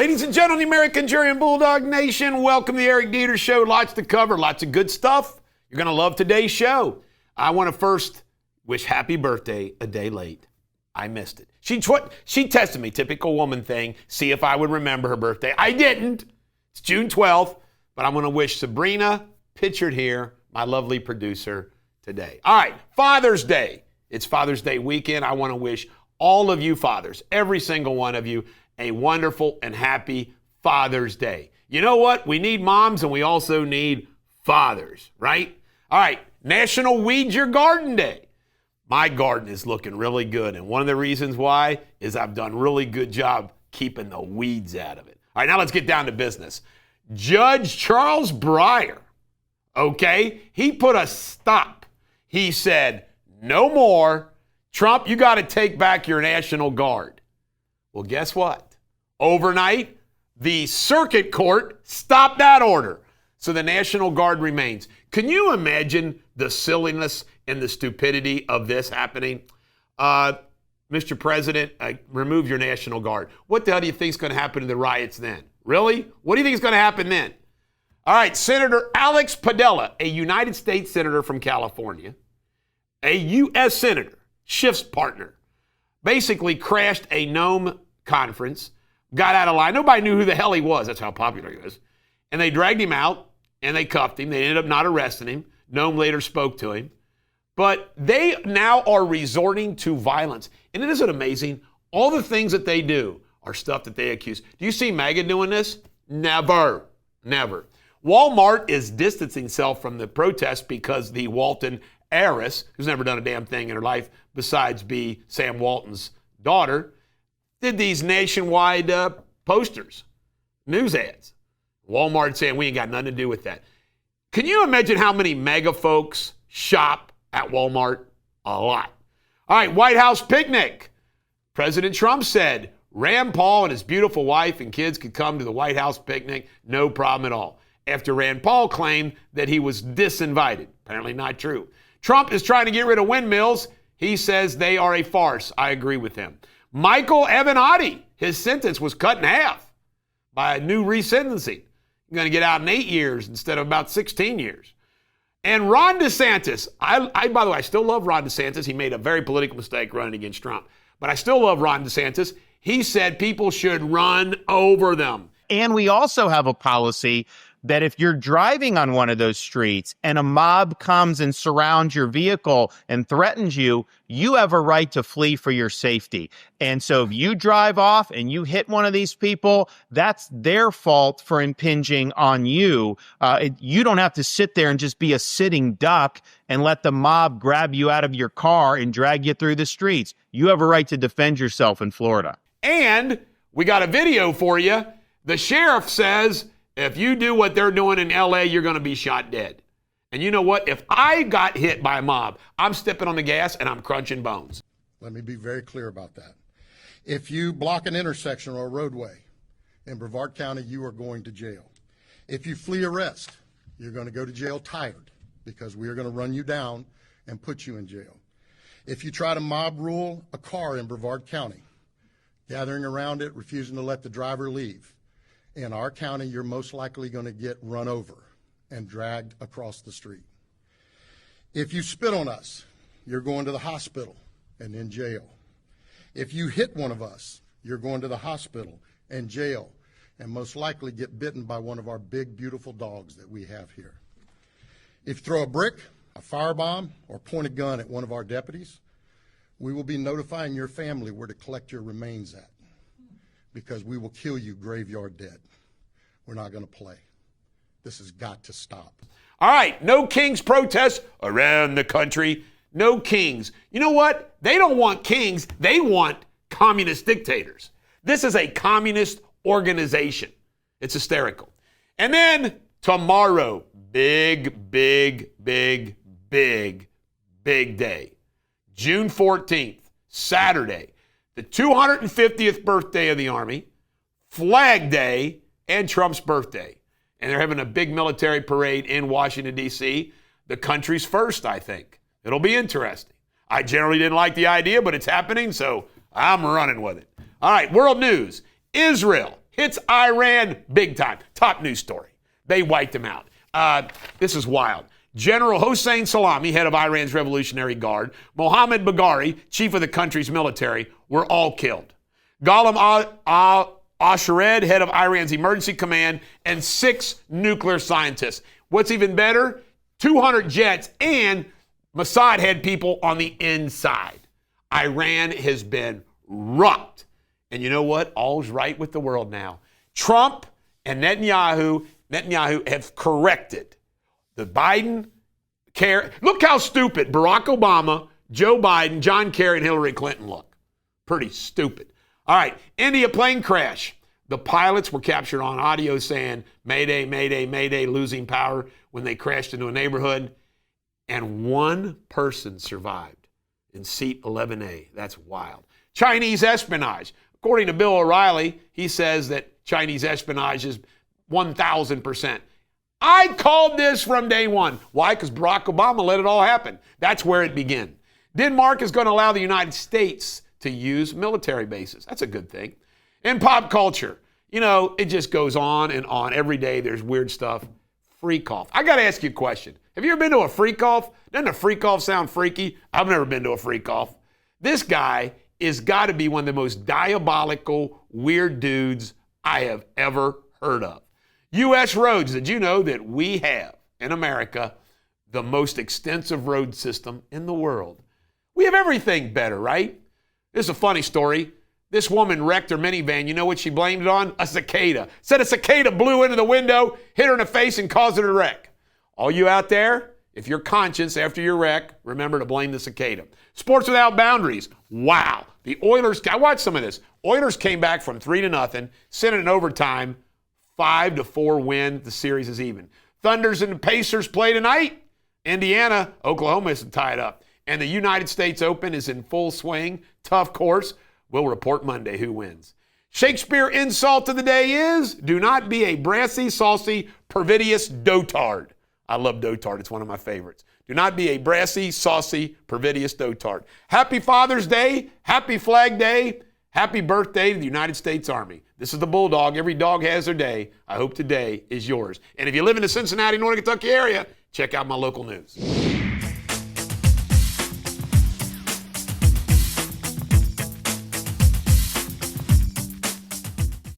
Ladies and gentlemen, the American Jury and Bulldog Nation, welcome to the Eric Deters Show. Lots to cover, lots of good stuff. You're going to love today's show. I want to first wish happy birthday a day late. I missed it. She tested me, typical woman thing, see if I would remember her birthday. I didn't. It's June 12th, but I'm going to wish Sabrina, pictured here, my lovely producer, today. All right, Father's Day. It's Father's Day weekend. I want to wish all of you fathers, every single one of you, a wonderful and happy Father's Day. You know what? We need moms and we also need fathers, right? All right, National Weed Your Garden Day. My garden is looking really good, and one of the reasons why is I've done a really good job keeping the weeds out of it. All right, now let's get down to business. Judge Charles Breyer, okay, he put a stop. He said, no more. Trump, you got to take back your National Guard. Well, guess what? Overnight, the circuit court stopped that order. So the National Guard remains. Can you imagine the silliness and the stupidity of this happening? Mr. President, remove your National Guard. What the hell do you think is going to happen to the riots then? Really? What do you think is going to happen then? All right, Senator Alex Padilla, a United States Senator from California, a U.S. Senator, Schiff's partner, basically crashed a Nome conference, got out of line. Nobody knew who the hell he was. That's how popular he was. And they dragged him out, and they cuffed him. They ended up not arresting him. Nome later spoke to him. But they now are resorting to violence. And it isn't amazing? All the things that they do are stuff that they accuse. Do you see MAGA doing this? Never. Never. Walmart is distancing itself from the protest because the Walton heiress, who's never done a damn thing in her life besides be Sam Walton's daughter, did these nationwide posters, news ads. Walmart saying we ain't got nothing to do with that. Can you imagine how many mega folks shop at Walmart? A lot. All right, White House picnic. President Trump said Rand Paul and his beautiful wife and kids could come to the White House picnic, no problem at all. After Rand Paul claimed that he was disinvited. Apparently not true. Trump is trying to get rid of windmills. He says they are a farce. I agree with him. Michael Avenatti, his sentence was cut in half by a new resentencing. He's going to get out in 8 years instead of about 16 years. And Ron DeSantis, by the way, I still love Ron DeSantis. He made a very political mistake running against Trump. But I still love Ron DeSantis. He said people should run over them. And we also have a policy that if you're driving on one of those streets and a mob comes and surrounds your vehicle and threatens you, you have a right to flee for your safety. And so if you drive off and you hit one of these people, that's their fault for impinging on you. You don't have to sit there and just be a sitting duck and let the mob grab you out of your car and drag you through the streets. You have a right to defend yourself in Florida. And we got a video for you. The sheriff says, if you do what they're doing in L.A., you're going to be shot dead. And you know what? If I got hit by a mob, I'm stepping on the gas and I'm crunching bones. Let me be very clear about that. If you block an intersection or a roadway in Brevard County, you are going to jail. If you flee arrest, you're going to go to jail tired because we are going to run you down and put you in jail. If you try to mob rule a car in Brevard County, gathering around it, refusing to let the driver leave, in our county, you're most likely going to get run over and dragged across the street. If you spit on us, you're going to the hospital and in jail. If you hit one of us, you're going to the hospital and jail and most likely get bitten by one of our big, beautiful dogs that we have here. If you throw a brick, a firebomb, or point a gun at one of our deputies, we will be notifying your family where to collect your remains at, because we will kill you graveyard dead. We're not going to play. This has got to stop. All right, no kings protests around the country. No kings. You know what? They don't want kings. They want communist dictators. This is a communist organization. It's hysterical. And then tomorrow, big day. June 14th, Saturday, the 250th birthday of the Army, Flag Day, and Trump's birthday. And they're having a big military parade in Washington, D.C. The country's first, I think. It'll be interesting. I generally didn't like the idea, but it's happening, so I'm running with it. All right, world news. Israel hits Iran big time. Top news story. They wiped them out. This is wild. General Hossein Salami, head of Iran's Revolutionary Guard, Mohammad Bagheri, chief of the country's military, were all killed. Ghalam Ashared, head of Iran's emergency command, and 6 nuclear scientists. What's even better? 200 jets, and Mossad had people on the inside. Iran has been rocked. And you know what? All's right with the world now. Trump and Netanyahu have corrected the Biden care. Look how stupid Barack Obama, Joe Biden, John Kerry, and Hillary Clinton look. Pretty stupid. All right, India plane crash. The pilots were captured on audio saying, "Mayday, mayday, mayday," losing power when they crashed into a neighborhood. And 1 person survived in seat 11A. That's wild. Chinese espionage. According to Bill O'Reilly, he says that Chinese espionage is 1,000%. I called this from day one. Why? Because Barack Obama let it all happen. That's where it began. Denmark is going to allow the United States to use military bases. That's a good thing. In pop culture, it just goes on and on. Every day there's weird stuff. Freak off. I got to ask you a question. Have you ever been to a freak off? Doesn't a freak off sound freaky? I've never been to a freak off. This guy is got to be one of the most diabolical, weird dudes I have ever heard of. U.S. roads. Did you know that we have, in America, the most extensive road system in the world? We have everything better, right? This is a funny story. This woman wrecked her minivan. You know what she blamed it on? A cicada. Said a cicada blew into the window, hit her in the face, and caused her to wreck. All you out there, if you're conscious after your wreck, remember to blame the cicada. Sports Without Boundaries. Wow. The Oilers, I watched some of this. Oilers came back from 3-0, sent it in overtime, 5-4 win. The series is even. Thunders and the Pacers play tonight. Indiana, Oklahoma is tied up. And the United States Open is in full swing. Tough course. We'll report Monday who wins. Shakespeare insult of the day is, do not be a brassy, saucy, perfidious dotard. I love dotard. It's one of my favorites. Do not be a brassy, saucy, perfidious dotard. Happy Father's Day. Happy Flag Day. Happy birthday to the United States Army. This is the Bulldog. Every dog has their day. I hope today is yours. And if you live in the Cincinnati, Northern Kentucky area, check out my local news.